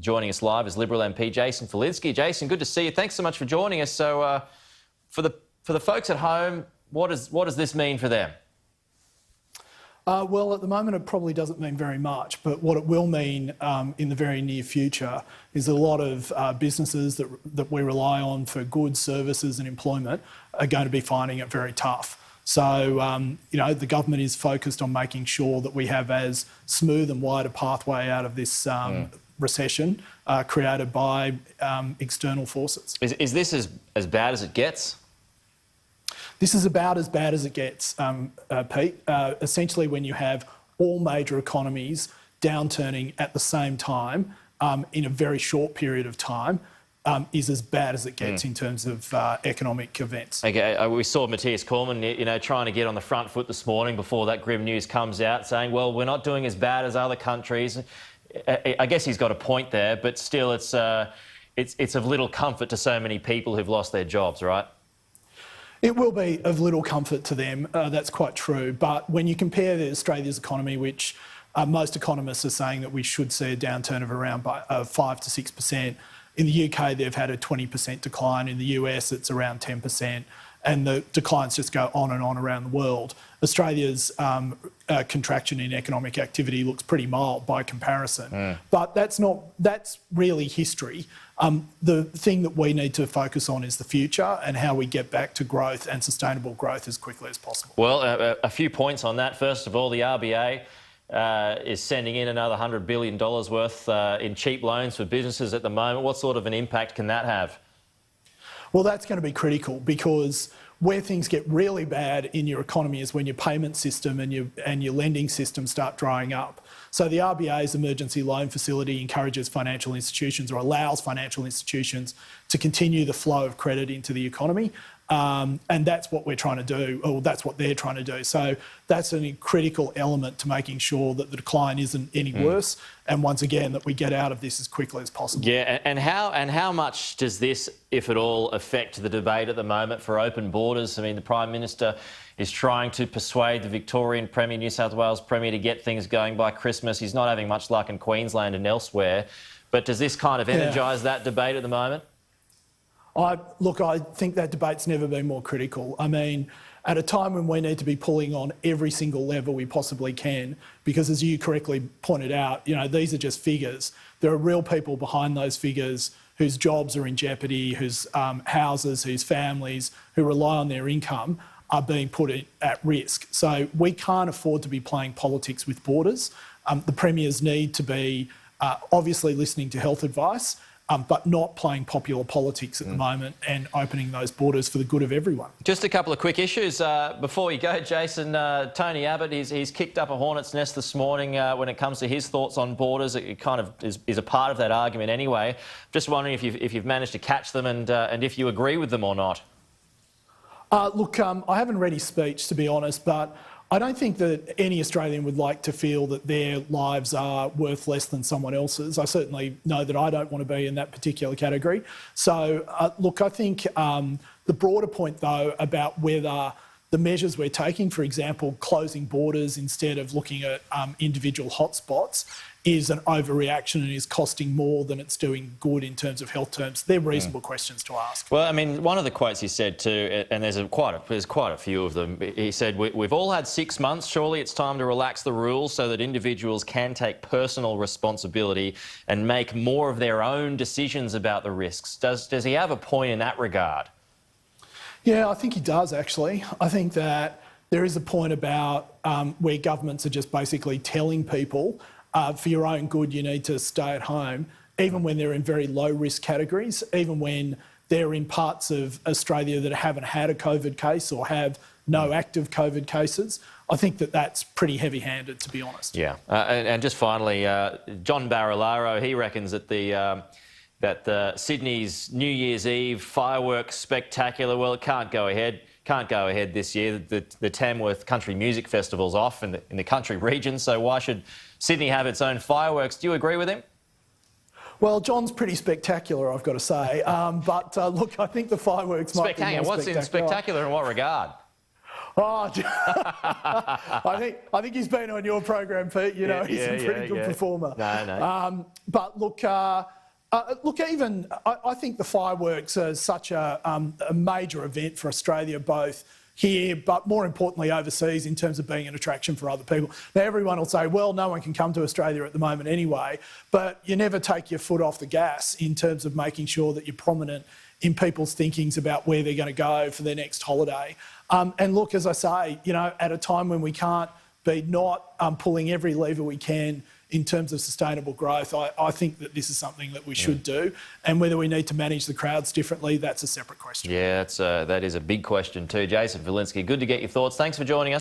Joining us live is Liberal MP Jason Falinski. Jason, good to see you. Thanks so much for joining us. So, for the folks at home, what does this mean for them? Well, at the moment, it probably doesn't mean very much, but what it will mean in the very near future is a lot of businesses that we rely on for goods, services and employment are going to be finding it very tough. So, the government is focused on making sure that we have as smooth and wide a pathway out of this recession created by external forces. Is this as bad as it gets? This is about as bad as it gets, Pete. Essentially, when you have all major economies downturning at the same time in a very short period of time, is as bad as it gets in terms of economic events. Okay, we saw Matthias Cormann, trying to get on the front foot this morning before that grim news comes out, saying, well, we're not doing as bad as other countries. I guess he's got a point there, but still it's of little comfort to so many people who've lost their jobs, right? It will be of little comfort to them, that's quite true. But when you compare Australia's economy, which most economists are saying that we should see a downturn of around 5 to 6%, in the UK they've had a 20% decline, in the US it's around 10%, and the declines just go on and on around the world. Australia's contraction in economic activity looks pretty mild by comparison, but that's really history. The thing that we need to focus on is the future and how we get back to growth and sustainable growth as quickly as possible. Well, a few points on that. First of all, the RBA is sending in another $100 billion worth in cheap loans for businesses at the moment. What sort of an impact can that have? Well, that's going to be critical, because where things get really bad in your economy is when your payment system and your lending system start drying up. So the RBA's emergency loan facility encourages financial institutions, or allows financial institutions to continue the flow of credit into the economy. And that's what we're trying to do, or that's what they're trying to do. So that's a critical element to making sure that the decline isn't any worse, and once again that we get out of this as quickly as possible. Yeah, and how much does this, if at all, affect the debate at the moment for open borders? I mean, the Prime Minister is trying to persuade the Victorian Premier, New South Wales Premier, to get things going by Christmas. He's not having much luck in Queensland and elsewhere. But does this kind of energise that debate at the moment? Look, I think that debate's never been more critical. I mean, at a time when we need to be pulling on every single lever we possibly can, because as you correctly pointed out, these are just figures. There are real people behind those figures whose jobs are in jeopardy, whose houses, whose families, who rely on their income, are being put at risk. So we can't afford to be playing politics with borders. The premiers need to be obviously listening to health advice, but not playing popular politics at the moment, and opening those borders for the good of everyone. Just a couple of quick issues before you go, Jason. Tony Abbott, he's kicked up a hornet's nest this morning when it comes to his thoughts on borders. It kind of is a part of that argument anyway. Just wondering if you've managed to catch them and if you agree with them or not. Look, I haven't read his speech, to be honest, but I don't think that any Australian would like to feel that their lives are worth less than someone else's. I certainly know that I don't want to be in that particular category. So, look, I think the broader point, though, about whether the measures we're taking, for example, closing borders instead of looking at individual hotspots, is an overreaction and is costing more than it's doing good in terms of health terms. They're reasonable questions to ask. Well, I mean, one of the quotes he said too, and there's quite a few of them, he said, we've all had 6 months, surely it's time to relax the rules so that individuals can take personal responsibility and make more of their own decisions about the risks. Does he have a point in that regard? Yeah, I think he does, actually. I think that there is a point about where governments are just basically telling people for your own good, you need to stay at home, even when they're in very low-risk categories, even when they're in parts of Australia that haven't had a COVID case or have no active COVID cases. I think that that's pretty heavy-handed, to be honest. Yeah, and just finally, John Barilaro, he reckons that the Sydney's New Year's Eve fireworks spectacular, well, it can't go ahead. Can't go ahead this year. The Tamworth Country Music Festival's off in the country region, so why should Sydney have its own fireworks? Do you agree with him? Well, John's pretty spectacular, I've got to say. But look, I think the fireworks might be more spectacular. What's in spectacular in what regard? Oh, I think he's been on your program, Pete. You know, he's a pretty good performer. No. But look, I think the fireworks are such a major event for Australia, both here, but more importantly overseas, in terms of being an attraction for other people. Now, everyone will say, well, no one can come to Australia at the moment anyway, but you never take your foot off the gas in terms of making sure that you're prominent in people's thinkings about where they're going to go for their next holiday. And look, as I say, you know, at a time when we can't be not pulling every lever we can in terms of sustainable growth, I think that this is something that we should do. And whether we need to manage the crowds differently, that's a separate question. Yeah, that is a big question too. Jason Falinski, good to get your thoughts. Thanks for joining us.